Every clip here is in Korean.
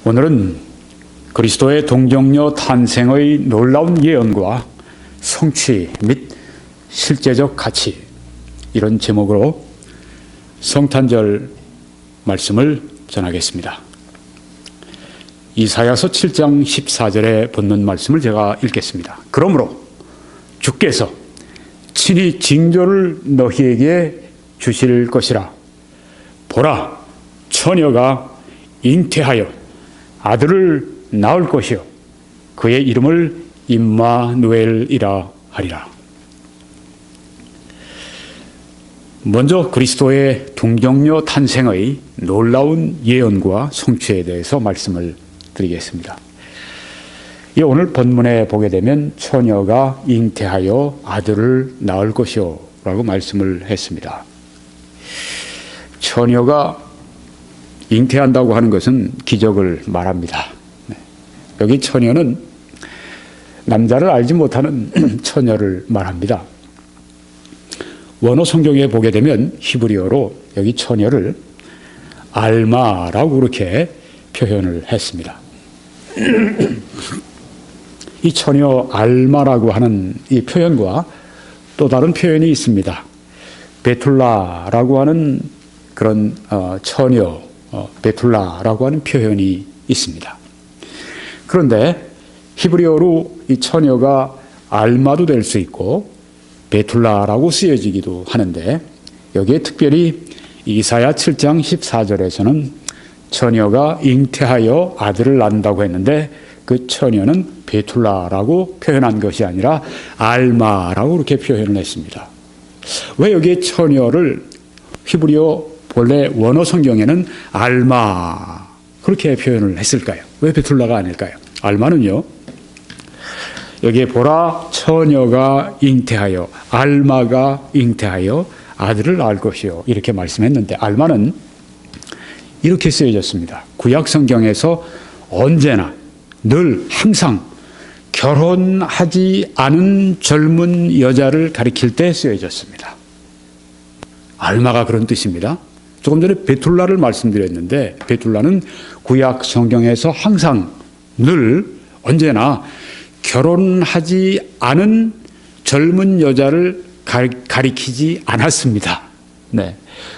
오늘은 그리스도의 동정녀 탄생의 놀라운 예언과 성취 및 실제적 가치, 이런 제목으로 성탄절 말씀을 전하겠습니다. 이사야서 7장 14절에 붙는 말씀을 제가 읽겠습니다. 그러므로 주께서 친히 징조를 너희에게 주실 것이라. 보라, 처녀가 잉태하여 아들을 낳을 것이요 그의 이름을 임마누엘이라 하리라. 먼저 그리스도의 동정녀 탄생의 놀라운 예언과 성취에 대해서 말씀을 드리겠습니다. 오늘 본문에 보게 되면 처녀가 잉태하여 아들을 낳을 것이요 라고 말씀을 했습니다. 처녀가 잉태한다고 하는 것은 기적을 말합니다. 여기 처녀는 남자를 알지 못하는 처녀를 말합니다. 원어 성경에 보게 되면 히브리어로 여기 처녀를 알마라고 그렇게 표현을 했습니다. 이 처녀 알마라고 하는 이 표현과 또 다른 표현이 있습니다. 베툴라라고 하는 그런 처녀, 베툴라라고 하는 표현이 있습니다. 그런데 히브리어로 이 처녀가 알마도 될 수 있고 베툴라라고 쓰여지기도 하는데, 여기에 특별히 이사야 7장 14절에서는 처녀가 잉태하여 아들을 낳는다고 했는데 그 처녀는 베툴라라고 표현한 것이 아니라 알마라고 그렇게 표현을 했습니다. 왜 여기에 처녀를 히브리어 본래 원어 성경에는 알마 그렇게 표현을 했을까요? 왜 베툴라가 아닐까요? 알마는요, 여기에 보라, 처녀가 잉태하여, 알마가 잉태하여 아들을 낳을 것이요 이렇게 말씀했는데, 알마는 이렇게 쓰여졌습니다. 구약 성경에서 언제나 늘 항상 결혼하지 않은 젊은 여자를 가리킬 때 쓰여졌습니다. 알마가 그런 뜻입니다. 조금 전에 베툴라를 말씀드렸는데, 베툴라는 구약 성경에서 항상 늘 언제나 결혼하지 않은 젊은 여자를 가리키지 않았습니다. 네.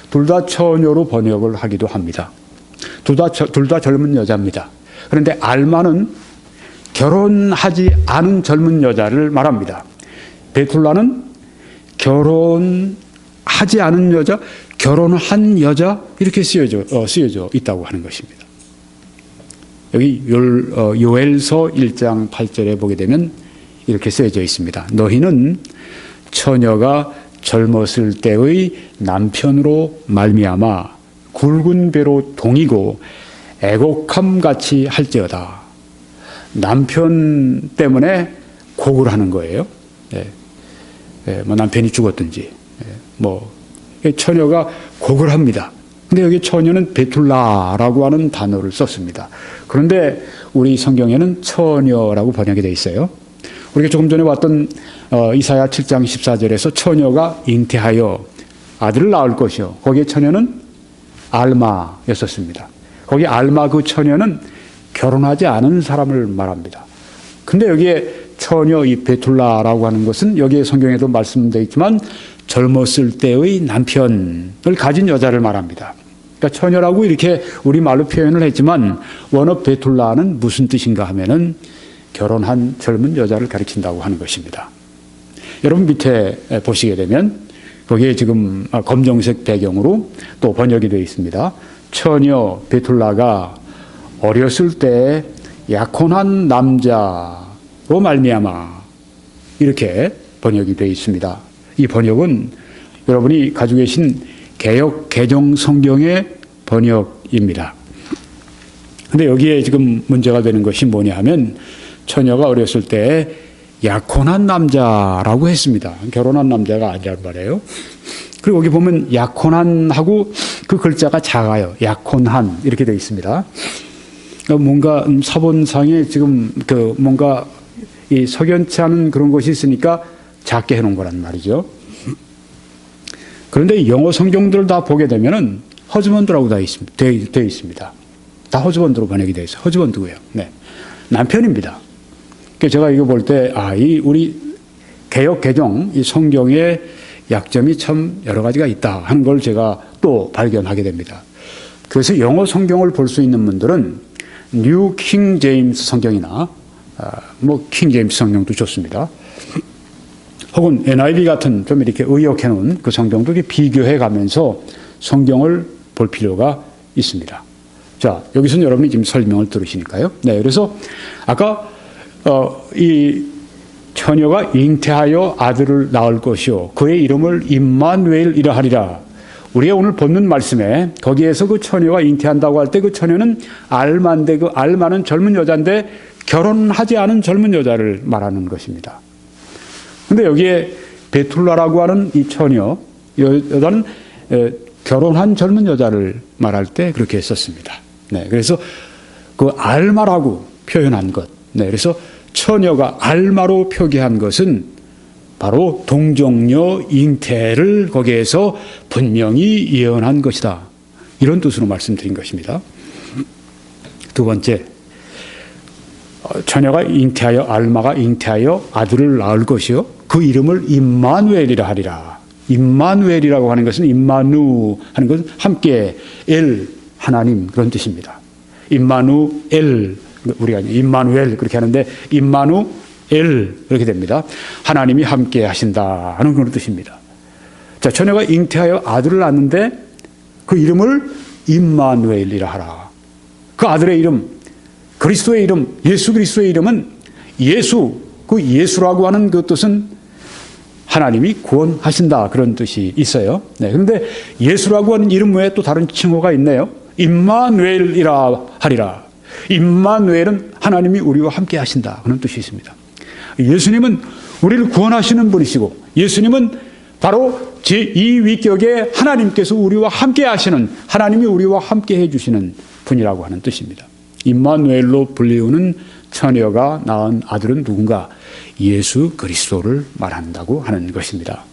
둘 다 처녀로 번역을 하기도 합니다. 둘 다 젊은 여자입니다. 그런데 알마는 결혼하지 않은 젊은 여자를 말합니다. 베툴라는 결혼하지 않은 여자, 결혼한 여자 이렇게 쓰여져 있다고 하는 것입니다. 여기 요엘서 1장 8절에 보게 되면 이렇게 쓰여져 있습니다. 너희는 처녀가 젊었을 때의 남편으로 말미암아 굵은 배로 동이고 애곡함 같이 할지어다. 남편 때문에 곡을 하는 거예요. 뭐 남편이 죽었든지 처녀가 곡을 합니다. 근데 여기 처녀는 베툴라라고 하는 단어를 썼습니다. 그런데 우리 성경에는 처녀라고 번역이 되어 있어요. 우리가 조금 전에 봤던 이사야 7장 14절에서 처녀가 잉태하여 아들을 낳을 것이요, 거기에 처녀는 알마였었습니다. 거기 알마 그 처녀는 결혼하지 않은 사람을 말합니다. 근데 여기에 처녀 이 베툴라라고 하는 것은 여기에 성경에도 말씀되어 있지만 젊었을 때의 남편을 가진 여자를 말합니다. 그러니까 처녀라고 이렇게 우리말로 표현을 했지만 원어 베툴라는 무슨 뜻인가 하면은 결혼한 젊은 여자를 가리킨다고 하는 것입니다. 여러분 밑에 보시게 되면 거기에 지금 검정색 배경으로 또 번역이 되어 있습니다. 처녀 베툴라가 어렸을 때 약혼한 남자로 말미암아 이렇게 번역이 되어 있습니다. 이 번역은 여러분이 가지고 계신 개역 개정 성경의 번역입니다. 근데 여기에 지금 문제가 되는 것이 뭐냐 하면 처녀가 어렸을 때 약혼한 남자라고 했습니다. 결혼한 남자가 아니란 말이에요. 그리고 여기 보면 약혼한하고 그 글자가 작아요. 약혼한 이렇게 되어 있습니다. 뭔가 사본상에 지금 뭔가 이 석연치 않은 그런 것이 있으니까 작게 해놓은 거란 말이죠. 그런데 영어 성경들을 다 보게 되면은 허즈먼드라고 되어 있습니다. 다 허즈번드로 번역이 되어 있어요. 허즈번드고요. 네. 남편입니다. 그래서 제가 이거 볼 때, 이 우리 개역 개정, 이 성경의 약점이 참 여러 가지가 있다 하는 걸 제가 또 발견하게 됩니다. 그래서 영어 성경을 볼 수 있는 분들은 뉴 킹 제임스 성경이나 킹 제임스 성경도 좋습니다. 혹은 NIV 같은 좀 이렇게 의역해 놓은 그 성경도 비교해 가면서 성경을 볼 필요가 있습니다. 자, 여기서는 여러분이 지금 설명을 들으시니까요. 네, 그래서 아까 이 처녀가 잉태하여 아들을 낳을 것이요 그의 이름을 임마누엘이라 하리라. 우리가 오늘 본문 말씀에 거기에서 그 처녀가 잉태한다고 할 때 그 처녀는 알마인데 그 알마는 젊은 여자인데 결혼하지 않은 젊은 여자를 말하는 것입니다. 근데 여기에 베툴라라고 하는 이 처녀, 여자는 결혼한 젊은 여자를 말할 때 그렇게 했었습니다. 네, 그래서 그 알마라고 표현한 것. 네, 그래서 처녀가 알마로 표기한 것은 바로 동정녀 잉태를 거기에서 분명히 예언한 것이다. 이런 뜻으로 말씀드린 것입니다. 두 번째, 처녀가 잉태하여 알마가 잉태하여 아들을 낳을 것이요 그 이름을 임마누엘이라 하리라. 임마누엘이라고 하는 것은 임마누 하는 것은 함께 엘 하나님 그런 뜻입니다. 임마누엘 우리가 임마누엘 그렇게 하는데 임마누엘 그렇게 됩니다. 하나님이 함께 하신다 하는 그런 뜻입니다. 자, 처녀가 잉태하여 아들을 낳는데 그 이름을 임마누엘이라 하라. 그 아들의 이름, 그리스도의 이름, 예수 그리스도의 이름은 예수, 그 예수라고 하는 그 뜻은 하나님이 구원하신다 그런 뜻이 있어요. 네, 그런데 예수라고 하는 이름 외에 또 다른 칭호가 있네요. 임마누엘이라 하리라. 임마누엘은 하나님이 우리와 함께 하신다 그런 뜻이 있습니다. 예수님은 우리를 구원하시는 분이시고 예수님은 바로 제2위격의 하나님께서 우리와 함께 하시는 하나님이 우리와 함께 해주시는 분이라고 하는 뜻입니다. 임마누엘로 불리우는 처녀가 낳은 아들은 누군가? 예수 그리스도를 말한다고 하는 것입니다.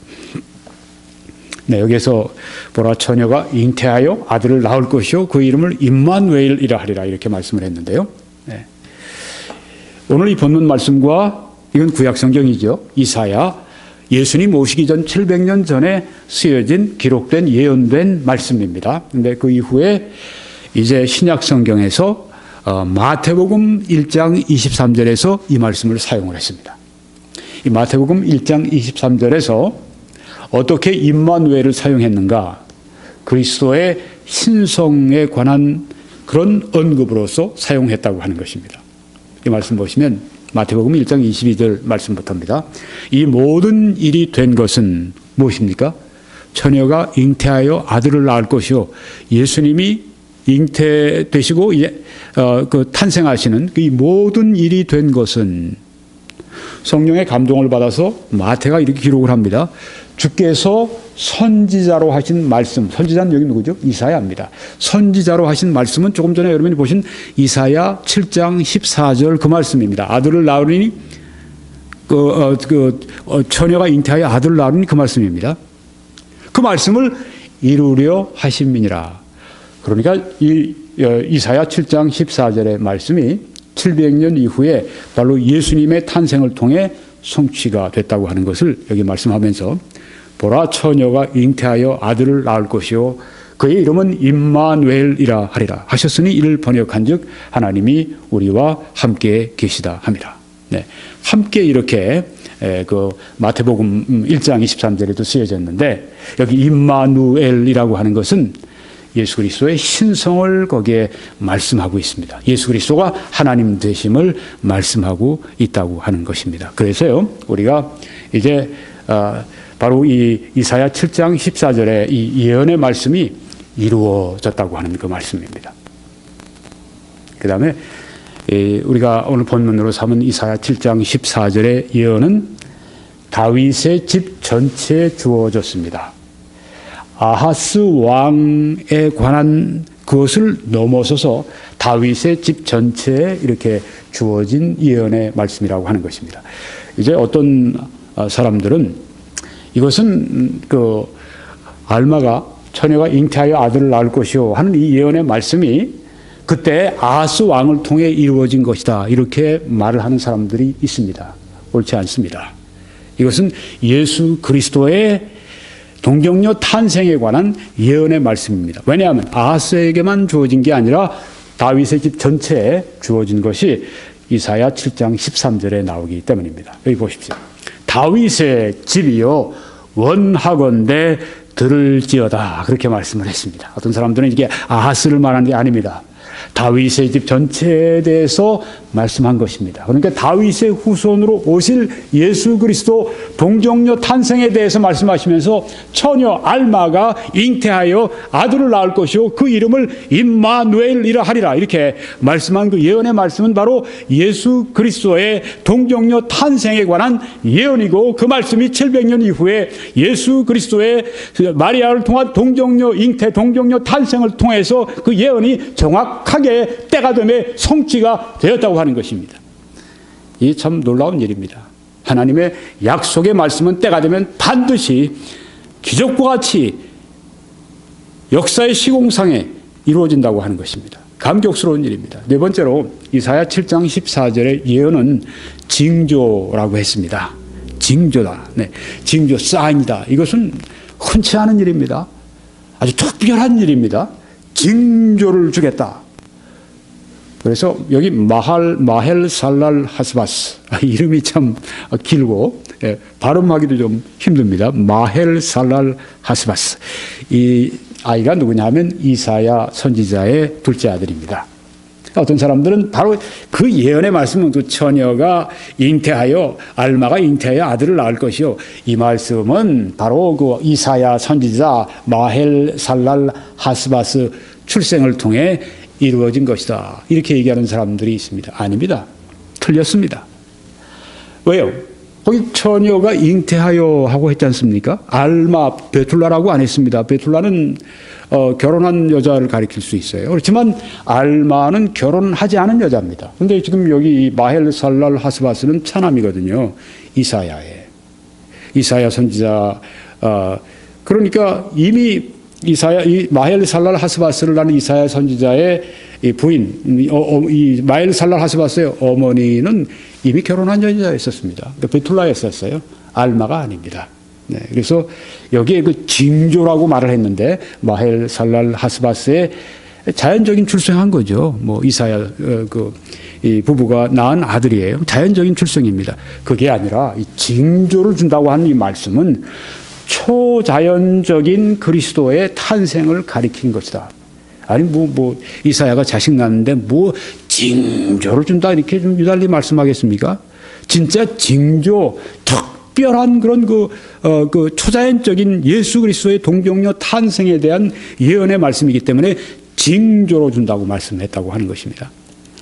네, 여기서 보라 처녀가 잉태하여 아들을 낳을 것이요 그 이름을 임마누엘이라 하리라 이렇게 말씀을 했는데요. 네. 오늘 이 본문 말씀과 이건 구약 성경이죠. 이사야 예수님 오시기 전 700년 전에 쓰여진 기록된 예언된 말씀입니다. 그런데 그 이후에 이제 신약 성경에서 마태복음 1장 23절에서 이 말씀을 사용을 했습니다. 이 마태복음 1장 23절에서 어떻게 임마누엘을 사용했는가? 그리스도의 신성에 관한 그런 언급으로서 사용했다고 하는 것입니다. 이 말씀 보시면 마태복음 1장 22절 말씀부터입니다. 이 모든 일이 된 것은 무엇입니까? 처녀가 잉태하여 아들을 낳을 것이요 예수님이 잉태되시고 그 탄생하시는 이 모든 일이 된 것은 성령의 감동을 받아서 마태가 이렇게 기록을 합니다. 주께서 선지자로 하신 말씀, 선지자는 여기 누구죠? 이사야입니다. 선지자로 하신 말씀은 조금 전에 여러분이 보신 이사야 7장 14절 그 말씀입니다. 아들을 낳으니 처녀가 잉태하여 아들을 낳으니 그 말씀입니다. 그 말씀을 이루려 하심이니라. 그러니까 이사야 7장 14절의 말씀이 700년 이후에 바로 예수님의 탄생을 통해 성취가 됐다고 하는 것을 여기 말씀하면서 보라 처녀가 잉태하여 아들을 낳을 것이요 그의 이름은 임마누엘이라 하리라 하셨으니 이를 번역한즉 하나님이 우리와 함께 계시다 함이라. 네, 함께 이렇게 그 마태복음 1장 23절에도 쓰여졌는데 여기 임마누엘이라고 하는 것은 예수 그리스도의 신성을 거기에 말씀하고 있습니다. 예수 그리스도가 하나님 되심을 말씀하고 있다고 하는 것입니다. 그래서요, 우리가 이제 바로 이 이사야 7장 14절에 이 예언의 말씀이 이루어졌다고 하는 그 말씀입니다. 그 다음에 우리가 오늘 본문으로 삼은 이사야 7장 14절의 예언은 다윗의 집 전체에 주어졌습니다. 아하스 왕에 관한 그것을 넘어서서 다윗의 집 전체에 이렇게 주어진 예언의 말씀이라고 하는 것입니다. 이제 어떤 사람들은 이것은 그 알마가 처녀가 잉태하여 아들을 낳을 것이요 하는 이 예언의 말씀이 그때 아하스 왕을 통해 이루어진 것이다. 이렇게 말을 하는 사람들이 있습니다. 옳지 않습니다. 이것은 예수 그리스도의 동정녀 탄생에 관한 예언의 말씀입니다. 왜냐하면 아하스에게만 주어진 게 아니라 다윗의 집 전체에 주어진 것이 이사야 7장 13절에 나오기 때문입니다. 여기 보십시오. 다윗의 집이요 원하건대 들을지어다, 그렇게 말씀을 했습니다. 어떤 사람들은 이게 아하스를 말하는 게 아닙니다. 다윗의 집 전체에 대해서 말씀한 것입니다. 그러니까 다윗의 후손으로 오실 예수 그리스도 동정녀 탄생에 대해서 말씀하시면서 처녀 알마가 잉태하여 아들을 낳을 것이요 그 이름을 임마누엘이라 하리라, 이렇게 말씀한 그 예언의 말씀은 바로 예수 그리스도의 동정녀 탄생에 관한 예언이고, 그 말씀이 700년 이후에 예수 그리스도의 마리아를 통한 동정녀 잉태, 동정녀 탄생을 통해서 그 예언이 정확하게 때가 되매 성취가 되었다고 하는 것입니다. 이게 참 놀라운 일입니다. 하나님의 약속의 말씀은 때가 되면 반드시 기적과 같이 역사의 시공상에 이루어진다고 하는 것입니다. 감격스러운 일입니다. 네 번째로 이사야 7장 14절의 예언은 징조라고 했습니다. 징조다. 네, 징조, 사인이다. 이것은 흔치 않은 일입니다. 아주 특별한 일입니다. 징조를 주겠다. 그래서 여기 마헬 살랄 하스바스, 이름이 참 길고 발음하기도 좀 힘듭니다. 마헬 살랄 하스바스. 이 아이가 누구냐 하면 이사야 선지자의 둘째 아들입니다. 어떤 사람들은 바로 그 예언의 말씀은 그 처녀가 잉태하여 알마가 잉태하여 아들을 낳을 것이요, 이 말씀은 바로 그 이사야 선지자 마헬 살랄 하스바스 출생을 통해 이루어진 것이다, 이렇게 얘기하는 사람들이 있습니다. 아닙니다. 틀렸습니다. 왜요? 거기 처녀가 잉태하여 하고 했지 않습니까? 알마, 베툴라라고 안 했습니다. 베툴라는 결혼한 여자를 가리킬 수 있어요. 그렇지만 알마는 결혼하지 않은 여자입니다. 그런데 지금 여기 마헬 살랄 하스바스는 차남이거든요. 이사야 선지자. 그러니까 이미 이 마헬 살랄 하스바스를 낳은 이사야 선지자의 부인, 이 마헬 살랄 하스바스의 어머니는 이미 결혼한 여자였었습니다. 그러니까 베툴라였었어요. 알마가 아닙니다. 네, 그래서 여기에 그 징조라고 말을 했는데 마헬 살랄 하스바스의 자연적인 출생한 거죠. 뭐 이사야 이 부부가 낳은 아들이에요. 자연적인 출생입니다. 그게 아니라 이 징조를 준다고 하는 이 말씀은 초자연적인 그리스도의 탄생을 가리킨 것이다. 아니 이사야가 자식 낳는데 징조를 준다, 이렇게 좀 유달리 말씀하겠습니까? 진짜 징조, 특별한 그런 그 초자연적인 예수 그리스도의 동정녀 탄생에 대한 예언의 말씀이기 때문에 징조로 준다고 말씀했다고 하는 것입니다.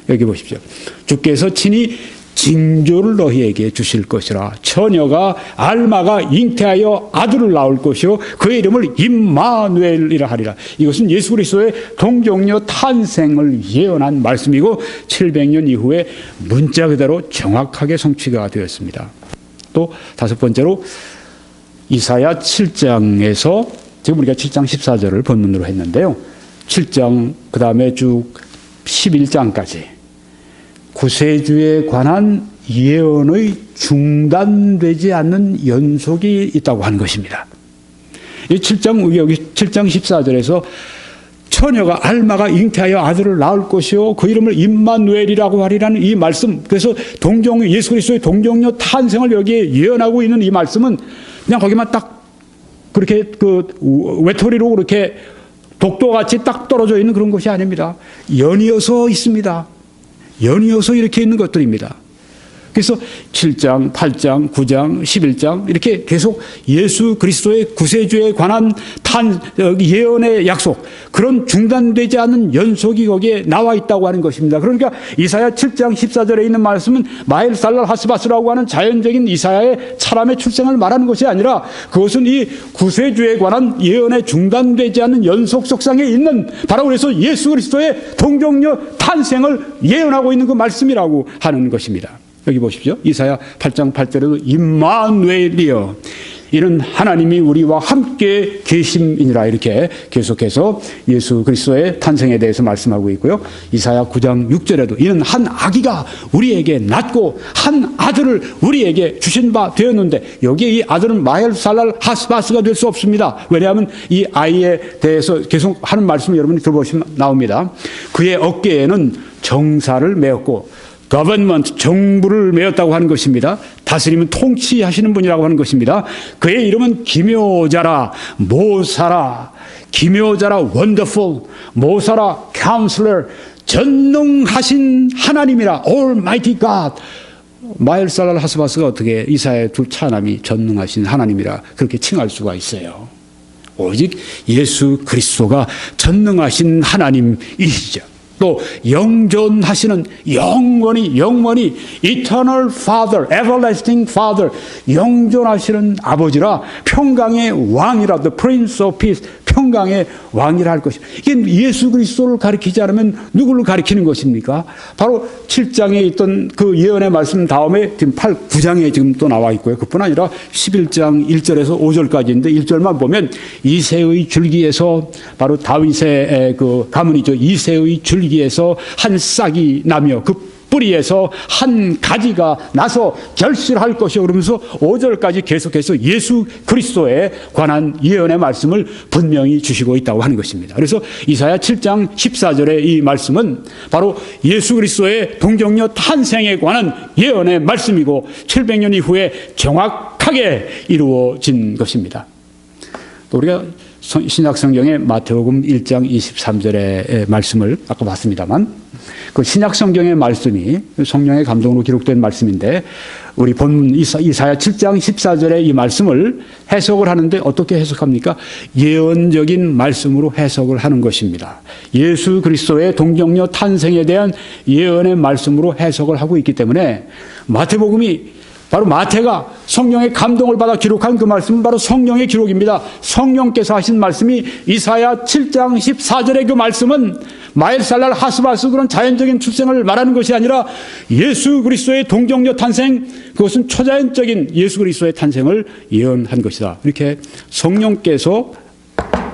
여기 보십시오. 주께서 친히 징조를 너희에게 주실 것이라. 처녀가 알마가 잉태하여 아들을 낳을 것이요 그의 이름을 임마누엘이라 하리라. 이것은 예수 그리스도의 동정녀 탄생을 예언한 말씀이고 700년 이후에 문자 그대로 정확하게 성취가 되었습니다. 또 다섯 번째로 이사야 7장에서 지금 우리가 7장 14절을 본문으로 했는데요. 7장 그 다음에 쭉 11장까지 구세주에 관한 예언의 중단되지 않는 연속이 있다고 하는 것입니다. 이 7장, 여기 7장 14절에서 처녀가 알마가 잉태하여 아들을 낳을 것이요 그 이름을 임마누엘이라고 하리라는 이 말씀, 그래서 예수 그리스도의 동정녀 탄생을 여기에 예언하고 있는 이 말씀은 그냥 거기만 딱 그렇게 외톨이로 그렇게 독도같이 딱 떨어져 있는 그런 것이 아닙니다. 연이어서 있습니다. 연이어서 이렇게 있는 것들입니다. 그래서 7장, 8장, 9장, 11장 이렇게 계속 예수 그리스도의 구세주에 관한 예언의 약속, 그런 중단되지 않는 연속이 거기에 나와 있다고 하는 것입니다. 그러니까 이사야 7장 14절에 있는 말씀은 마헬 살랄 하스바스라고 하는 자연적인 이사야의 사람의 출생을 말하는 것이 아니라 그것은 이 구세주에 관한 예언의 중단되지 않는 연속 속상에 있는, 바로 그래서 예수 그리스도의 동정녀 탄생을 예언하고 있는 그 말씀이라고 하는 것입니다. 여기 보십시오. 이사야 8장 8절에도 임마누엘이여, 이는 하나님이 우리와 함께 계심이니라. 이렇게 계속해서 예수 그리스도의 탄생에 대해서 말씀하고 있고요. 이사야 9장 6절에도 이는 한 아기가 우리에게 낳고 한 아들을 우리에게 주신 바 되었는데, 여기에 이 아들은 마헬살랄 하스바스가 될 수 없습니다. 왜냐하면 이 아이에 대해서 계속 하는 말씀을 여러분이 들어보시면 나옵니다. 그의 어깨에는 정사를 메었고, government, 정부를 메었다고 하는 것입니다. 다스리면 통치하시는 분이라고 하는 것입니다. 그의 이름은 기묘자라, 모사라, 기묘자라, wonderful, 모사라, counselor, 전능하신 하나님이라, almighty God. 마헬살랄 하스바스가 어떻게 이사야의 두 차남이 전능하신 하나님이라 그렇게 칭할 수가 있어요? 오직 예수 그리스도가 전능하신 하나님이시죠. 또 영존하시는 영원히 eternal father, everlasting father, 영존하시는 아버지라, 평강의 왕이라, the prince of peace, 평강의 왕이라 할 것이다. 이게 예수 그리스도를 가리키지 않으면 누구를 가리키는 것입니까? 바로 7장에 있던 그 예언의 말씀 다음에 지금 9장에 지금 또 나와 있고요. 그뿐 아니라 11장 1절에서 5절까지인데 1절만 보면 이새의 줄기에서, 바로 다윗의 그 가문이죠. 이새의 줄기에서 한 싹이 나며 그 뿌리에서 한 가지가 나서 결실할 것이요, 그러면서 5절까지 계속해서 예수 그리스도에 관한 예언의 말씀을 분명히 주시고 있다고 하는 것입니다. 그래서 이사야 7장 14절의 이 말씀은 바로 예수 그리스도의 동정녀 탄생에 관한 예언의 말씀이고 700년 이후에 정확하게 이루어진 것입니다. 또 우리가 신약 성경의 마태복음 1장 23절의 말씀을 아까 봤습니다만, 그 신약 성경의 말씀이 성령의 감동으로 기록된 말씀인데, 우리 본문 이사야 7장 14절의 이 말씀을 해석을 하는데 어떻게 해석합니까? 예언적인 말씀으로 해석을 하는 것입니다. 예수 그리스도의 동정녀 탄생에 대한 예언의 말씀으로 해석을 하고 있기 때문에 마태복음이, 바로 마태가 성령의 감동을 받아 기록한 그 말씀은 바로 성령의 기록입니다. 성령께서 하신 말씀이 이사야 7장 14절의 그 말씀은 마헬살랄 하스바스 그런 자연적인 출생을 말하는 것이 아니라 예수 그리스도의 동정녀 탄생, 그것은 초자연적인 예수 그리스도의 탄생을 예언한 것이다. 이렇게 성령께서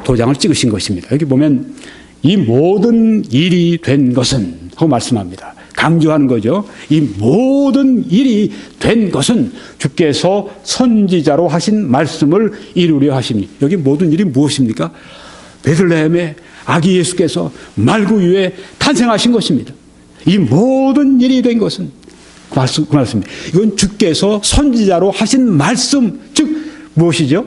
도장을 찍으신 것입니다. 여기 보면 이 모든 일이 된 것은 하고 말씀합니다. 강조하는 거죠. 이 모든 일이 된 것은 주께서 선지자로 하신 말씀을 이루려 하십니다. 여기 모든 일이 무엇입니까? 베들레헴에 아기 예수께서 말구유에 탄생하신 것입니다. 이 모든 일이 된 것은 그 말씀입니다. 이건 주께서 선지자로 하신 말씀, 즉 무엇이죠?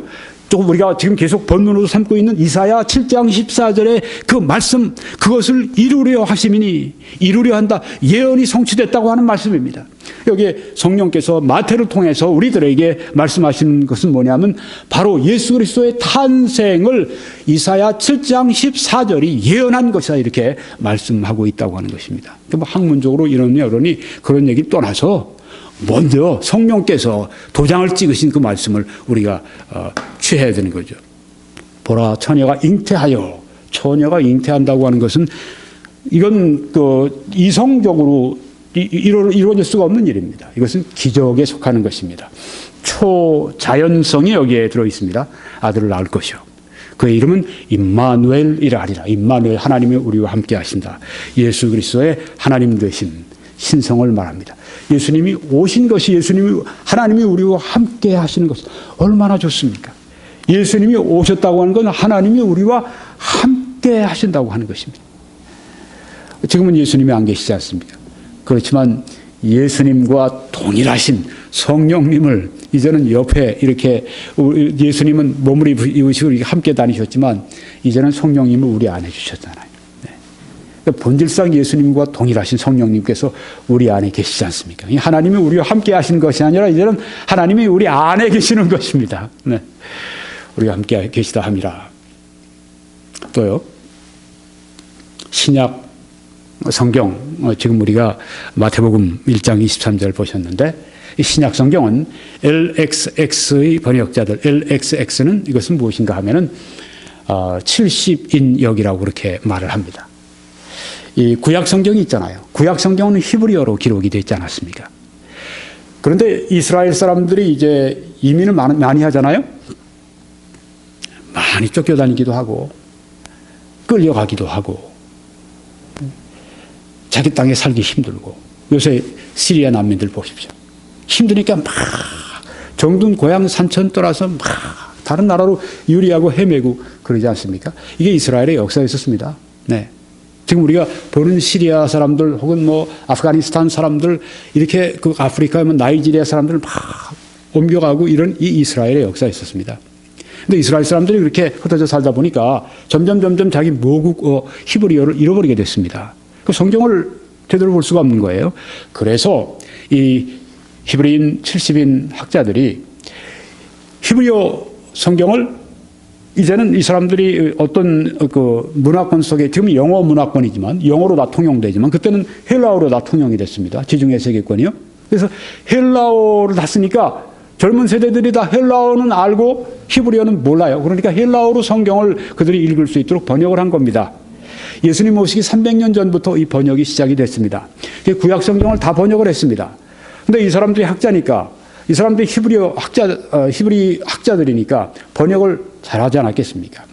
조금 우리가 지금 계속 본문으로 삼고 있는 이사야 7장 14절의 그 말씀, 그것을 이루려 하심이니, 이루려 한다, 예언이 성취됐다고 하는 말씀입니다. 여기에 성령께서 마태를 통해서 우리들에게 말씀하시는 것은 뭐냐면 바로 예수 그리스도의 탄생을 이사야 7장 14절이 예언한 것이다, 이렇게 말씀하고 있다고 하는 것입니다. 뭐 학문적으로 이런 여론이 그런 얘기를 떠나서 먼저 성령께서 도장을 찍으신 그 말씀을 우리가 취해야 되는 거죠. 보라, 처녀가 잉태하여, 처녀가 잉태한다고 하는 것은 이건 그 이성적으로 이루어질 수가 없는 일입니다. 이것은 기적에 속하는 것입니다. 초자연성이 여기에 들어 있습니다. 아들을 낳을 것이요, 그의 이름은 임마누엘이라 하리라. 임마누엘, 하나님이 우리와 함께 하신다. 예수 그리스도의 하나님 되신 신성을 말합니다. 예수님이 오신 것이, 하나님이 우리와 함께 하시는 것은 얼마나 좋습니까? 예수님이 오셨다고 하는 건 하나님이 우리와 함께 하신다고 하는 것입니다. 지금은 예수님이 안 계시지 않습니까? 그렇지만 예수님과 동일하신 성령님을 이제는 옆에 이렇게, 예수님은 몸을 입으시고 함께 다니셨지만 이제는 성령님을 우리 안에 주셨잖아요. 본질상 예수님과 동일하신 성령님께서 우리 안에 계시지 않습니까? 하나님이 우리와 함께 하시는 것이 아니라 이제는 하나님이 우리 안에 계시는 것입니다. 네. 우리가 함께 계시다 함이라. 또요, 신약 성경, 지금 우리가 마태복음 1장 23절 보셨는데, 이 신약 성경은 LXX의 번역자들, LXX는 이것은 무엇인가 하면은 70인역이라고 그렇게 말을 합니다. 이 구약 성경이 있잖아요. 구약 성경은 히브리어로 기록이 되어 있지 않았습니까? 그런데 이스라엘 사람들이 이제 이민을 많이 하잖아요. 많이 쫓겨다니기도 하고 끌려가기도 하고 자기 땅에 살기 힘들고 요새 시리아 난민들 보십시오. 힘드니까 막 정든 고향 산천 떠나서 막 다른 나라로 유리하고 헤매고 그러지 않습니까? 이게 이스라엘의 역사에 있었습니다. 네. 지금 우리가 보는 시리아 사람들 혹은 뭐 아프가니스탄 사람들 이렇게 그 아프리카 나이지리아 사람들 막 옮겨가고 이런 이 이스라엘의 역사에 있었습니다. 근데 이스라엘 사람들이 그렇게 흩어져 살다 보니까 점점 자기 모국 히브리어를 잃어버리게 됐습니다. 그 성경을 제대로 볼 수가 없는 거예요. 그래서 이 히브리인 70인 학자들이 히브리어 성경을 이제는 이 사람들이 어떤 그 문화권 속에 지금 영어 문화권이지만 영어로 다 통용되지만 그때는 헬라어로 다 통용이 됐습니다. 지중해 세계권이요. 그래서 헬라어를 다 쓰니까 젊은 세대들이 다 헬라어는 알고 히브리어는 몰라요. 그러니까 헬라어로 성경을 그들이 읽을 수 있도록 번역을 한 겁니다. 예수님 오시기 300년 전부터 이 번역이 시작이 됐습니다. 구약 성경을 다 번역을 했습니다. 근데 이 사람들이 학자니까 이 사람들이 히브리 학자들이니까 번역을 잘하지 않았겠습니까?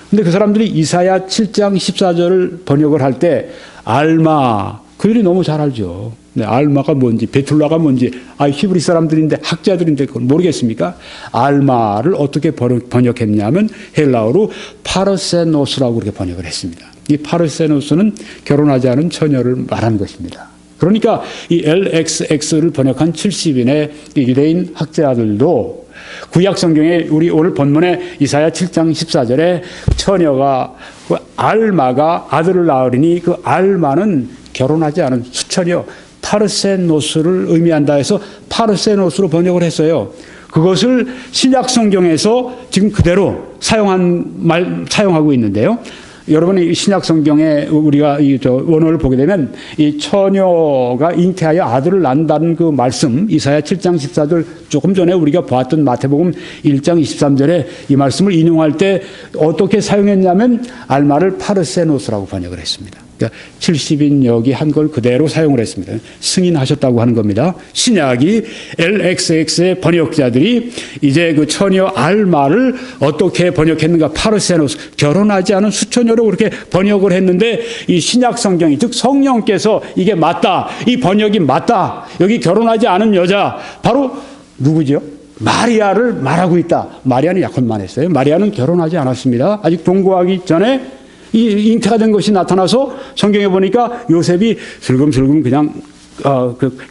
근데 그 사람들이 이사야 7장 14절을 번역을 할 때 알마 그들이 너무 잘 알죠. 네, 알마가 뭔지 베툴라가 뭔지 히브리 사람들인데 학자들인데 그걸 모르겠습니까? 알마를 어떻게 번역했냐면 헬라어로 파르세노스라고 그렇게 번역을 했습니다. 이 파르세노스는 결혼하지 않은 처녀를 말하는 것입니다. 그러니까 이 LXX를 번역한 70인의 유대인 학자들도 구약 성경에 우리 오늘 본문에 이사야 7장 14절에 처녀가 그 알마가 아들을 낳으리니 그 알마는 결혼하지 않은 수처녀 파르세노스를 의미한다 해서 파르세노스로 번역을 했어요. 그것을 신약 성경에서 지금 그대로 사용하고 있는데요. 여러분이 신약 성경에 우리가 원어를 보게 되면 이 처녀가 잉태하여 아들을 낳는다는 그 말씀 이사야 7장 14절 조금 전에 우리가 보았던 마태복음 1장 23절에 이 말씀을 인용할 때 어떻게 사용했냐면 알마를 파르세노스라고 번역을 했습니다. 그러니까 70인 여기 한 걸 그대로 사용을 했습니다. 승인하셨다고 하는 겁니다. 신약이 LXX의 번역자들이 이제 그 처녀 알마를 어떻게 번역했는가 파르세노스 결혼하지 않은 수처녀로 그렇게 번역을 했는데 이 신약 성경이 즉 성령께서 이게 맞다 이 번역이 맞다 여기 결혼하지 않은 여자 바로 누구죠? 마리아를 말하고 있다. 마리아는 약혼만 했어요. 마리아는 결혼하지 않았습니다. 아직 동거하기 전에 이 잉태가 된 것이 나타나서 성경에 보니까 요셉이 슬금슬금 그냥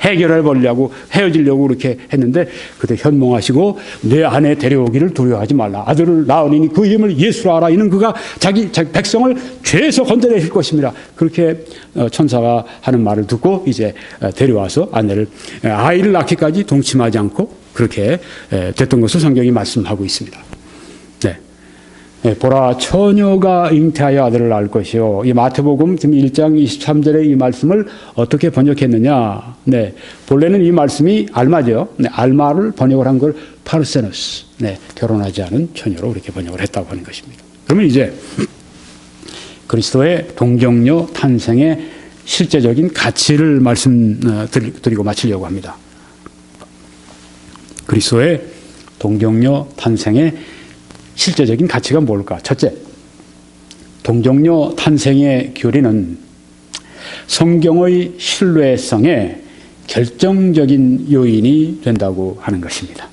해결해 보려고 헤어지려고 그렇게 했는데 그때 현몽하시고 내 아내 데려오기를 두려워하지 말라. 아들을 낳으니 그 이름을 예수라 하라. 이는 그가 자기 백성을 죄에서 건져내실 것입니다. 그렇게 천사가 하는 말을 듣고 이제 데려와서 아이를 낳기까지 동침하지 않고 그렇게 됐던 것을 성경이 말씀하고 있습니다. 보라 처녀가 잉태하여 아들을 낳을 것이요. 이 마태복음 1장 23절의 이 말씀을 어떻게 번역했느냐. 본래는 이 말씀이 알마죠. 알마를 번역을 한 걸 파르세노스. 결혼하지 않은 처녀로 그렇게 번역을 했다고 하는 것입니다. 그러면 이제 그리스도의 동정녀 탄생의 실제적인 가치를 말씀드리고 마치려고 합니다. 그리스도의 동정녀 탄생의 실제적인 가치가 뭘까? 첫째, 동정녀 탄생의 교리는 성경의 신뢰성에 결정적인 요인이 된다고 하는 것입니다.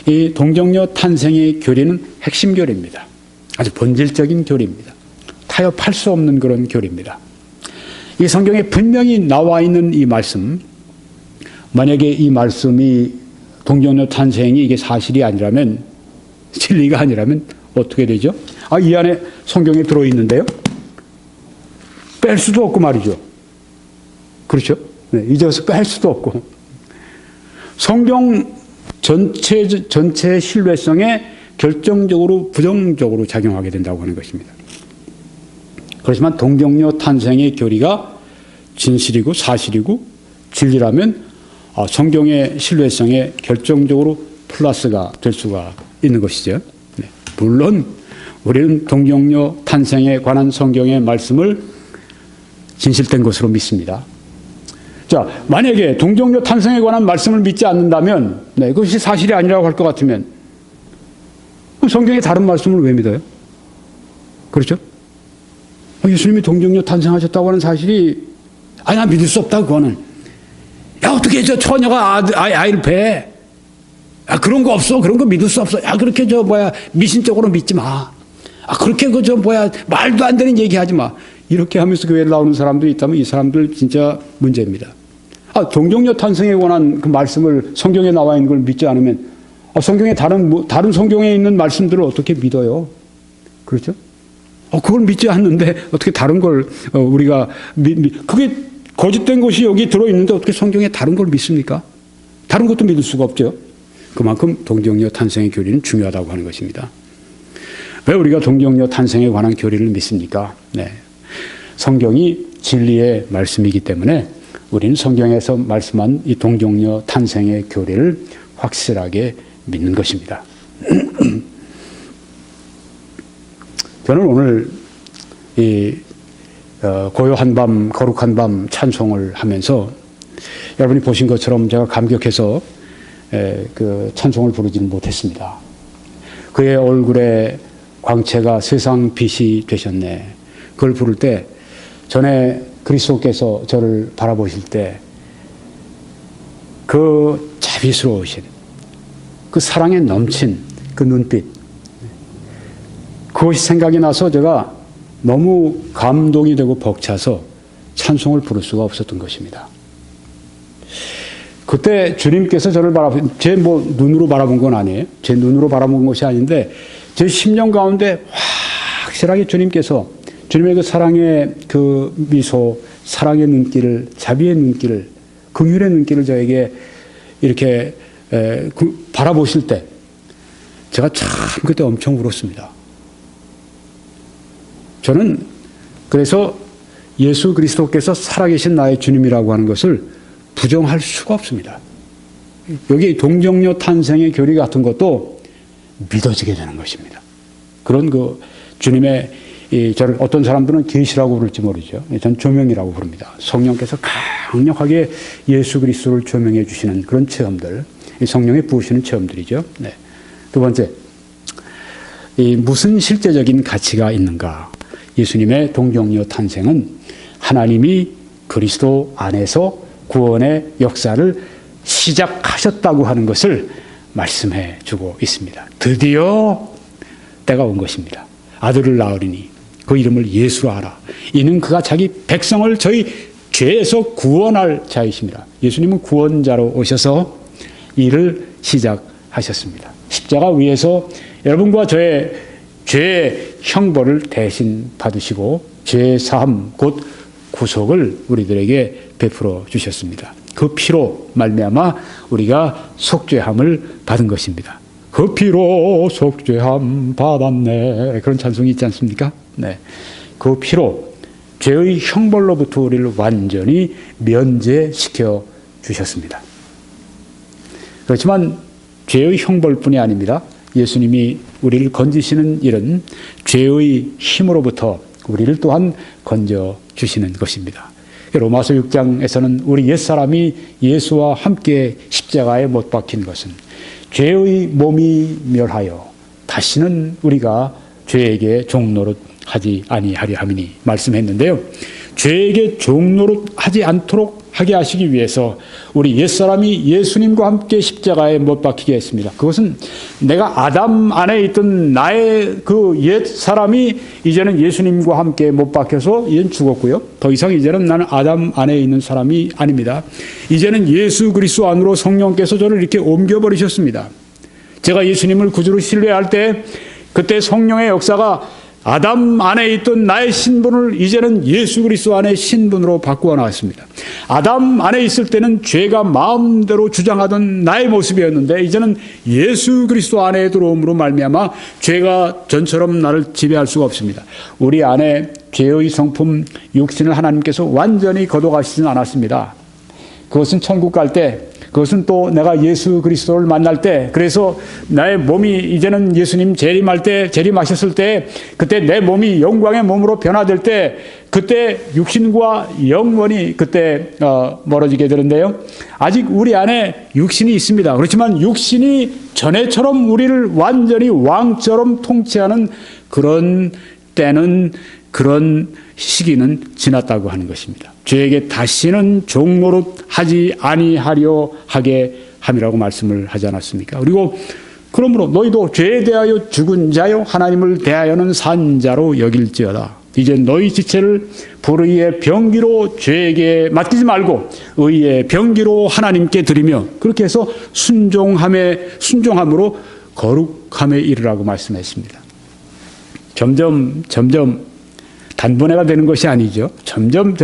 이 동정녀 탄생의 교리는 핵심 교리입니다. 아주 본질적인 교리입니다. 타협할 수 없는 그런 교리입니다. 이 성경에 분명히 나와 있는 이 말씀, 만약에 이 말씀이 동정녀 탄생이 이게 사실이 아니라면 진리가 아니라면 어떻게 되죠? 이 안에 성경에 들어있는데요. 뺄 수도 없고 말이죠. 그렇죠? 잊어서 뺄 수도 없고. 성경 전체의 신뢰성에 결정적으로 부정적으로 작용하게 된다고 하는 것입니다. 그렇지만 동정녀 탄생의 교리가 진실이고 사실이고 진리라면 성경의 신뢰성에 결정적으로 플러스가 될 수가 있는 것이죠. 물론 우리는 동정녀 탄생에 관한 성경의 말씀을 진실된 것으로 믿습니다. 자, 만약에 동정녀 탄생에 관한 말씀을 믿지 않는다면, 네, 그것이 사실이 아니라고 할 것 같으면, 그럼 성경의 다른 말씀을 왜 믿어요? 그렇죠? 예수님이 동정녀 탄생하셨다고 하는 사실이, 나 믿을 수 없다, 그거는. 야, 어떻게 저 처녀가 아이를 배? 그런 거 없어. 그런 거 믿을 수 없어. 그렇게 미신적으로 믿지 마. 그렇게 말도 안 되는 얘기 하지 마. 이렇게 하면서 교회에 나오는 사람들이 있다면 이 사람들 진짜 문제입니다. 동정녀 탄생에 관한 그 말씀을 성경에 나와 있는 걸 믿지 않으면 성경에 다른 성경에 있는 말씀들을 어떻게 믿어요? 그렇죠? 그걸 믿지 않는데 어떻게 다른 걸 우리가 그게 거짓된 것이 여기 들어있는데 어떻게 성경에 다른 걸 믿습니까? 다른 것도 믿을 수가 없죠. 그만큼 동정녀 탄생의 교리는 중요하다고 하는 것입니다. 왜 우리가 동정녀 탄생에 관한 교리를 믿습니까? 네. 성경이 진리의 말씀이기 때문에 우리는 성경에서 말씀한 이 동정녀 탄생의 교리를 확실하게 믿는 것입니다. 저는 오늘 이 고요한 밤, 거룩한 밤 찬송을 하면서 여러분이 보신 것처럼 제가 감격해서 그 찬송을 부르지는 못했습니다. 그의 얼굴에 광채가 세상 빛이 되셨네. 그걸 부를 때 전에 그리스도께서 저를 바라보실 때 그 자비스러우신 그 사랑에 넘친 그 눈빛, 그것이 생각이 나서 제가 너무 감동이 되고 벅차서 찬송을 부를 수가 없었던 것입니다. 그때 주님께서 저를 제 눈으로 바라본 건 아니에요. 제 눈으로 바라본 것이 아닌데 제 심령 가운데 확실하게 주님의 그 사랑의 그 미소, 사랑의 눈길을, 자비의 눈길을, 긍휼의 눈길을 저에게 이렇게 바라보실 때 제가 참 그때 엄청 울었습니다. 저는 그래서 예수 그리스도께서 살아계신 나의 주님이라고 하는 것을 부정할 수가 없습니다. 여기 동정녀 탄생의 교리 같은 것도 믿어지게 되는 것입니다. 그런 그 주님의 저를 어떤 사람들은 계시라고 부를지 모르죠. 전 조명이라고 부릅니다. 성령께서 강력하게 예수 그리스도를 조명해 주시는 그런 체험들, 성령에 부으시는 체험들이죠. 네. 두 번째, 무슨 실제적인 가치가 있는가? 예수님의 동정녀 탄생은 하나님이 그리스도 안에서 구원의 역사를 시작하셨다고 하는 것을 말씀해 주고 있습니다. 드디어 때가 온 것입니다. 아들을 낳으리니 그 이름을 예수로 하라. 이는 그가 자기 백성을 저희 죄에서 구원할 자이십니다. 예수님은 구원자로 오셔서 일을 시작하셨습니다. 십자가 위에서 여러분과 저의 죄의 형벌을 대신 받으시고 죄의 사함 곧 구속을 우리들에게 베풀어 주셨습니다. 그 피로 말미암아 우리가 속죄함을 받은 것입니다. 그 피로 속죄함 받았네. 그런 찬송이 있지 않습니까? 네. 그 피로 죄의 형벌로부터 우리를 완전히 면제시켜 주셨습니다. 그렇지만 죄의 형벌뿐이 아닙니다. 예수님이 우리를 건지시는 일은 죄의 힘으로부터 우리를 또한 건져 주시는 것입니다. 로마서 6장에서는 우리 옛사람이 예수와 함께 십자가에 못 박힌 것은 죄의 몸이 멸하여 다시는 우리가 죄에게 종노릇하지 아니하려 함이니 말씀했는데요. 죄에게 종노릇하지 않도록 하게 하시기 위해서 우리 옛사람이 예수님과 함께 십자가에 못 박히게 했습니다. 그것은 내가 아담 안에 있던 나의 그 옛사람이 이제는 예수님과 함께 못 박혀서 이제는 죽었고요. 더 이상 이제는 나는 아담 안에 있는 사람이 아닙니다. 이제는 예수 그리스도 안으로 성령께서 저를 이렇게 옮겨버리셨습니다. 제가 예수님을 구주로 신뢰할 때 그때 성령의 역사가 아담 안에 있던 나의 신분을 이제는 예수 그리스도 안의 신분으로 바꾸어 나왔습니다. 아담 안에 있을 때는 죄가 마음대로 주장하던 나의 모습이었는데 이제는 예수 그리스도 안에 들어옴으로 말미암아 죄가 전처럼 나를 지배할 수가 없습니다. 우리 안에 죄의 성품 육신을 하나님께서 완전히 걷어가시지는 않았습니다. 그것은 천국 갈 때, 그것은 또 내가 예수 그리스도를 만날 때, 그래서 나의 몸이 이제는 예수님 재림하셨을 때, 그때 내 몸이 영광의 몸으로 변화될 때, 그때 육신과 영원히 그때 멀어지게 되는데요. 아직 우리 안에 육신이 있습니다. 그렇지만 육신이 전에처럼 우리를 완전히 왕처럼 통치하는 그런 때는, 그런 시기는 지났다고 하는 것입니다. 죄에게 다시는 종노릇 하지 아니하려 하게 함이라고 말씀을 하지 않았습니까? 그리고 그러므로 너희도 죄에 대하여 죽은 자요 하나님을 대하여는 산 자로 여길지어다. 이제 너희 지체를 불의의 병기로 죄에게 맡기지 말고 의의 병기로 하나님께 드리며, 그렇게 해서 순종함으로 거룩함에 이르라고 말씀했습니다. 점점 단번에가 되는 것이 아니죠. 점점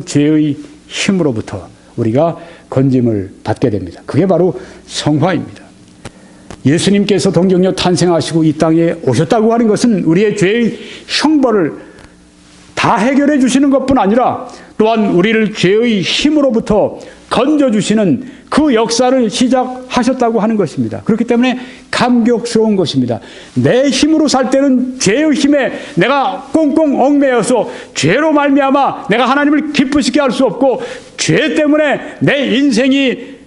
죄의 힘으로부터 우리가 건짐을 받게 됩니다. 그게 바로 성화입니다. 예수님께서 동정녀 탄생하시고 이 땅에 오셨다고 하는 것은 우리의 죄의 형벌을 다 해결해 주시는 것뿐 아니라 또한 우리를 죄의 힘으로부터 건져주시는 그 역사를 시작하셨다고 하는 것입니다. 그렇기 때문에 감격스러운 것입니다. 내 힘으로 살 때는 죄의 힘에 내가 꽁꽁 얽매여서 죄로 말미암아 내가 하나님을 기쁘시게 할 수 없고, 죄 때문에 내 인생이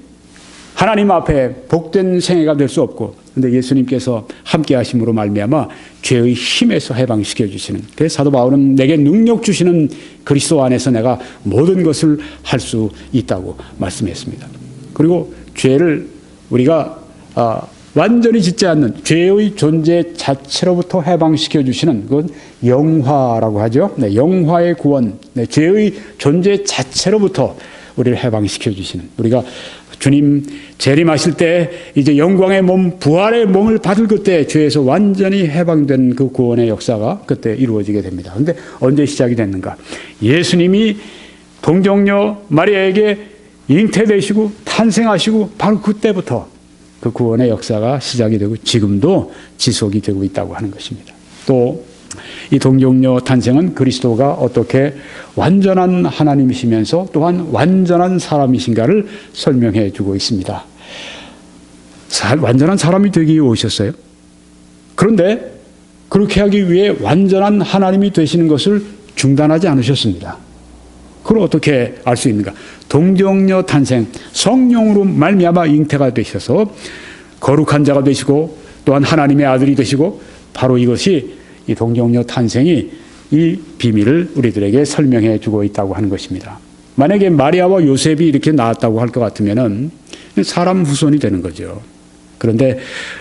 하나님 앞에 복된 생애가 될 수 없고, 그런데 예수님께서 함께 하심으로 말미암아 죄의 힘에서 해방시켜 주시는, 그래서 사도 바울은 내게 능력 주시는 그리스도 안에서 내가 모든 것을 할 수 있다고 말씀했습니다. 그리고 죄를 우리가 완전히 짓지 않는 죄의 존재 자체로부터 해방시켜 주시는, 그건 영화라고 하죠. 네, 영화의 구원, 네, 죄의 존재 자체로부터 우리를 해방시켜 주시는, 우리가 주님 재림하실 때 이제 영광의 몸, 부활의 몸을 받을 그때 죄에서 완전히 해방된 그 구원의 역사가 그때 이루어지게 됩니다. 그런데 언제 시작이 됐는가? 예수님이 동정녀 마리아에게 잉태되시고 탄생하시고 바로 그때부터 그 구원의 역사가 시작이 되고 지금도 지속이 되고 있다고 하는 것입니다. 또 이 동정녀 탄생은 그리스도가 어떻게 완전한 하나님이시면서 또한 완전한 사람이신가를 설명해 주고 있습니다. 완전한 사람이 되기 위해 오셨어요. 그런데 그렇게 하기 위해 완전한 하나님이 되시는 것을 중단하지 않으셨습니다. 그걸 어떻게 알 수 있는가? 동정녀 탄생, 성령으로 말미암아 잉태가 되셔서 거룩한 자가 되시고 또한 하나님의 아들이 되시고, 바로 이것이 이 동정녀 탄생이 이 비밀을 우리들에게 설명해 주고 있다고 하는 것입니다. 만약에 마리아와 요셉이 이렇게 낳았다고 할 것 같으면은 사람 후손이 되는 거죠. 그런데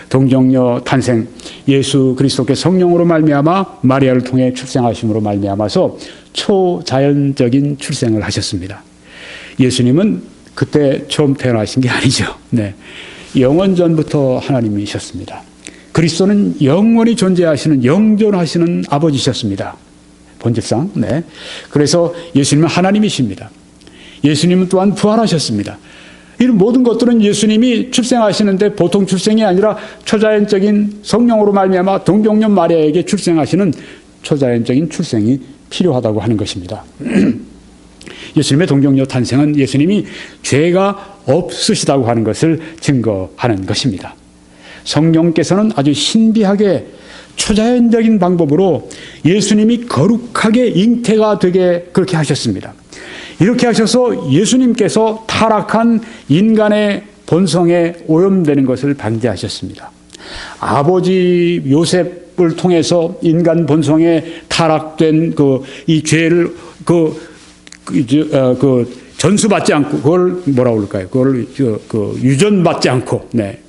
동정녀 탄생, 예수 그리스도께 성령으로 말미암아 마리아를 통해 출생하심으로 말미암아서 초자연적인 출생을 하셨습니다. 예수님은 그때 처음 태어나신 게 아니죠. 네, 영원 전부터 하나님이셨습니다. 그리스도는 영원히 존재하시는 영존하시는 아버지셨습니다. 본질상. 네. 그래서 예수님은 하나님이십니다. 예수님은 또한 부활하셨습니다. 이런 모든 것들은 예수님이 출생하시는데 보통 출생이 아니라 초자연적인 성령으로 말미암아 동정녀 마리아에게 출생하시는 초자연적인 출생이 필요하다고 하는 것입니다. 예수님의 동정녀 탄생은 예수님이 죄가 없으시다고 하는 것을 증거하는 것입니다. 성령께서는 아주 신비하게 초자연적인 방법으로 예수님이 거룩하게 잉태가 되게 그렇게 하셨습니다. 이렇게 하셔서 예수님께서 타락한 인간의 본성에 오염되는 것을 방지하셨습니다. 아버지 요셉을 통해서 인간 본성에 타락된 이 죄를 전수받지 않고, 그걸 뭐라고 그럴까요? 그걸 유전받지 않고, 네.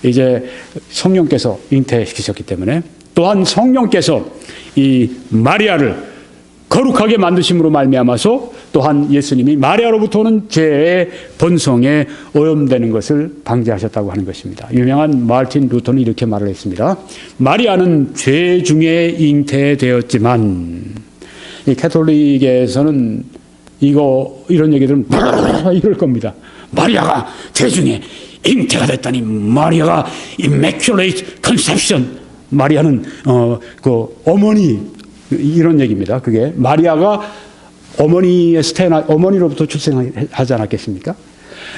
이제 성령께서 잉태시키셨기 때문에, 또한 성령께서 이 마리아를 거룩하게 만드심으로 말미암아서 또한 예수님이 마리아로부터 오는 죄의 본성에 오염되는 것을 방지하셨다고 하는 것입니다. 유명한 마르틴 루터는 이렇게 말을 했습니다. 마리아는 죄 중에 잉태되었지만, 이 캐톨릭에서는 이런 얘기들은 이럴 겁니다. 마리아가 죄 중에 잉태가 됐다니, 마리아가 immaculate conception, 마리아는 어머니, 이런 얘기입니다. 그게 마리아가 어머니로부터 출생하지 않았겠습니까?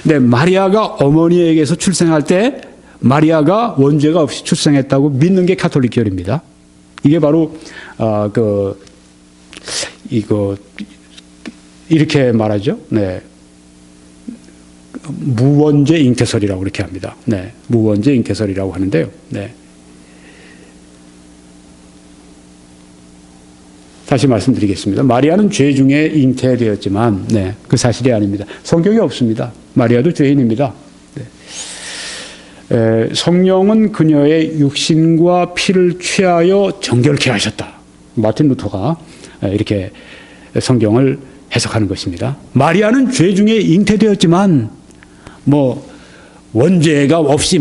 근데 마리아가 어머니에게서 출생할 때 마리아가 원죄가 없이 출생했다고 믿는 게 가톨릭교리입니다. 이게 바로 이렇게 말하죠. 네. 무원죄 잉태설이라고 이렇게 합니다. 네. 무원죄 잉태설이라고 하는데요. 네. 다시 말씀드리겠습니다. 마리아는 죄 중에 잉태되었지만, 네, 그 사실이 아닙니다. 성경에 없습니다. 마리아도 죄인입니다. 네. 성령은 그녀의 육신과 피를 취하여 정결케 하셨다. 마틴 루터가 이렇게 성경을 해석하는 것입니다. 마리아는 죄 중에 잉태되었지만, 원죄가 없이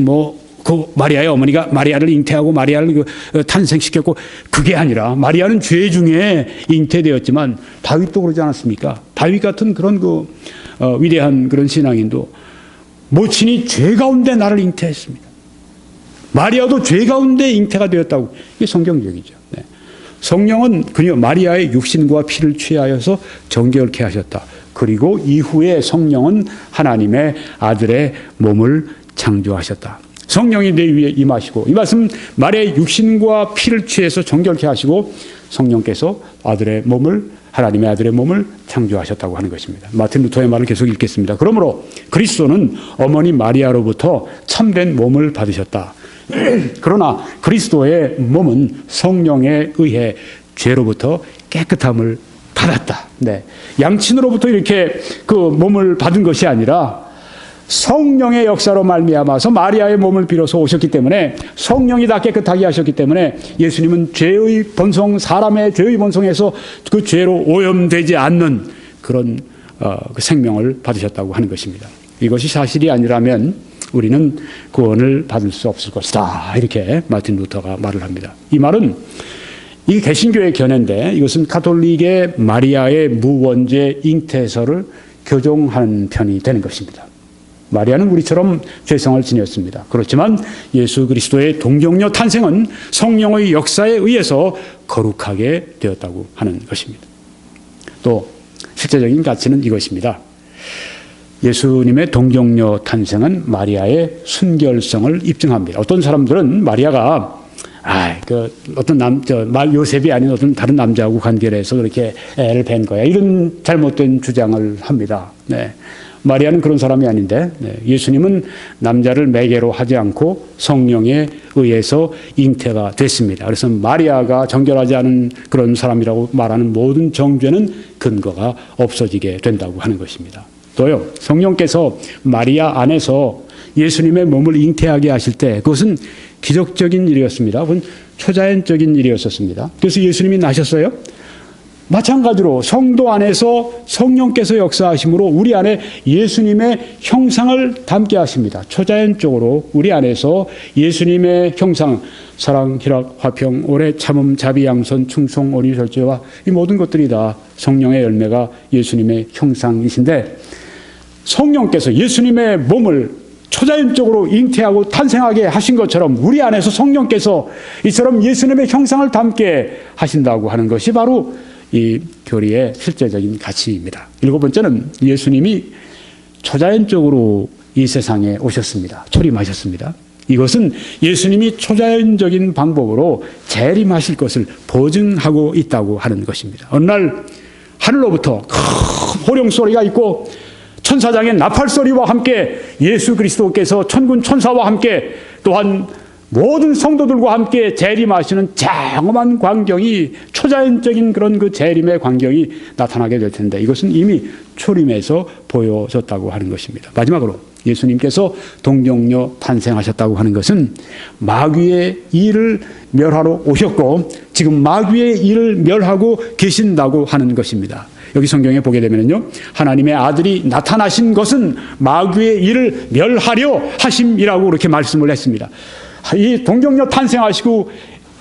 그 마리아의 어머니가 마리아를 잉태하고 마리아를 탄생시켰고, 그게 아니라 마리아는 죄 중에 잉태되었지만, 다윗도 그러지 않았습니까? 다윗 같은 그런 위대한 그런 신앙인도 모친이 죄 가운데 나를 잉태했습니다. 마리아도 죄 가운데 잉태가 되었다고. 이게 성경적이죠. 네. 성령은 그녀 마리아의 육신과 피를 취하여서 정결케 하셨다. 그리고 이후에 성령은 하나님의 아들의 몸을 창조하셨다. 성령이 내 위에 임하시고, 이 말씀 마리아의 육신과 피를 취해서 정결케 하시고 성령께서 하나님의 아들의 몸을 창조하셨다고 하는 것입니다. 마틴 루터의 말을 계속 읽겠습니다. 그러므로 그리스도는 어머니 마리아로부터 참된 몸을 받으셨다. 그러나 그리스도의 몸은 성령에 의해 죄로부터 깨끗함을 받았다. 네. 양친으로부터 이렇게 그 몸을 받은 것이 아니라 성령의 역사로 말미암아서 마리아의 몸을 빌어서 오셨기 때문에, 성령이 다 깨끗하게 하셨기 때문에 예수님은 사람의 죄의 본성에서 그 죄로 오염되지 않는 그런 그 생명을 받으셨다고 하는 것입니다. 이것이 사실이 아니라면 우리는 구원을 받을 수 없을 것이다. 이렇게 마틴 루터가 말을 합니다. 이 말은 이 개신교의 견해인데, 이것은 가톨릭의 마리아의 무원죄 잉태설을 교정하는 편이 되는 것입니다. 마리아는 우리처럼 죄성을 지녔습니다. 그렇지만 예수 그리스도의 동정녀 탄생은 성령의 역사에 의해서 거룩하게 되었다고 하는 것입니다. 또 실제적인 가치는 이것입니다. 예수님의 동정녀 탄생은 마리아의 순결성을 입증합니다. 어떤 사람들은 마리아가 요셉이 아닌 어떤 다른 남자하고 관계를 해서 그렇게 애를 뵌 거야, 이런 잘못된 주장을 합니다. 네. 마리아는 그런 사람이 아닌데, 예수님은 남자를 매개로 하지 않고 성령에 의해서 잉태가 됐습니다. 그래서 마리아가 정결하지 않은 그런 사람이라고 말하는 모든 정죄는 근거가 없어지게 된다고 하는 것입니다. 또요, 성령께서 마리아 안에서 예수님의 몸을 잉태하게 하실 때 그것은 기적적인 일이었습니다. 그건 초자연적인 일이었었습니다. 그래서 예수님이 나셨어요. 마찬가지로 성도 안에서 성령께서 역사하심으로 우리 안에 예수님의 형상을 담게 하십니다. 초자연적으로 우리 안에서 예수님의 형상, 사랑, 희락, 화평, 오래 참음, 자비, 양선, 충성, 온유, 절제와 이 모든 것들이 다 성령의 열매가 예수님의 형상이신데, 성령께서 예수님의 몸을 초자연적으로 잉태하고 탄생하게 하신 것처럼 우리 안에서 성령께서 이처럼 예수님의 형상을 담게 하신다고 하는 것이 바로 이 교리의 실제적인 가치입니다. 7번째는 예수님이 초자연적으로 이 세상에 오셨습니다. 초림하셨습니다. 이것은 예수님이 초자연적인 방법으로 재림하실 것을 보증하고 있다고 하는 것입니다. 어느 날 하늘로부터 큰 호령소리가 있고 천사장의 나팔소리와 함께 예수 그리스도께서 천군 천사와 함께 또한 모든 성도들과 함께 재림하시는 장엄한 광경이, 초자연적인 그런 그 재림의 광경이 나타나게 될 텐데, 이것은 이미 초림에서 보여졌다고 하는 것입니다. 마지막으로 예수님께서 동정녀 탄생하셨다고 하는 것은 마귀의 일을 멸하러 오셨고 지금 마귀의 일을 멸하고 계신다고 하는 것입니다. 여기 성경에 보게 되면요, 하나님의 아들이 나타나신 것은 마귀의 일을 멸하려 하심이라고 그렇게 말씀을 했습니다. 이 동정녀 탄생하시고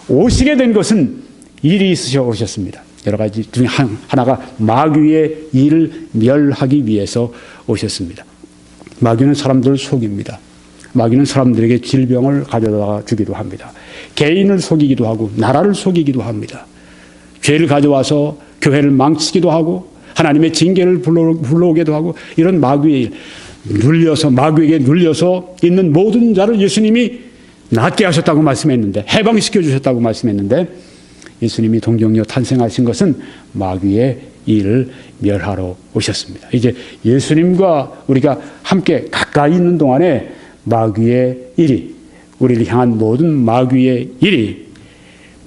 오시게 된 것은 일이 있으셔 오셨습니다. 여러 가지 중에 하나가 마귀의 일을 멸하기 위해서 오셨습니다. 마귀는 사람들을 속입니다. 마귀는 사람들에게 질병을 가져다 주기도 합니다. 개인을 속이기도 하고 나라를 속이기도 합니다. 죄를 가져와서 교회를 망치기도 하고 하나님의 징계를 불러오게도 하고 이런 마귀의 일, 마귀에게 눌려서 있는 모든 자를 예수님이 낫게 하셨다고 말씀했는데, 해방시켜 주셨다고 말씀했는데, 예수님이 동정녀 탄생하신 것은 마귀의 일을 멸하러 오셨습니다. 이제 예수님과 우리가 함께 가까이 있는 동안에 마귀의 일이, 우리를 향한 모든 마귀의 일이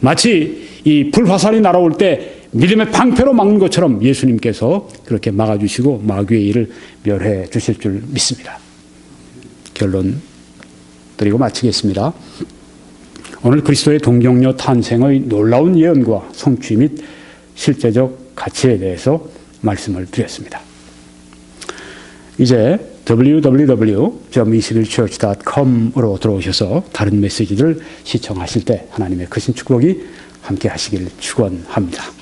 마치 이 불화살이 날아올 때 믿음의 방패로 막는 것처럼 예수님께서 그렇게 막아주시고 마귀의 일을 멸해 주실 줄 믿습니다. 결론 드리고 마치겠습니다. 오늘 그리스도의 동정녀 탄생의 놀라운 예언과 성취 및 실제적 가치에 대해서 말씀을 드렸습니다. 이제 www.21church.com으로 들어오셔서 다른 메시지를 시청하실 때 하나님의 크신 축복이 함께 하시길 축원합니다.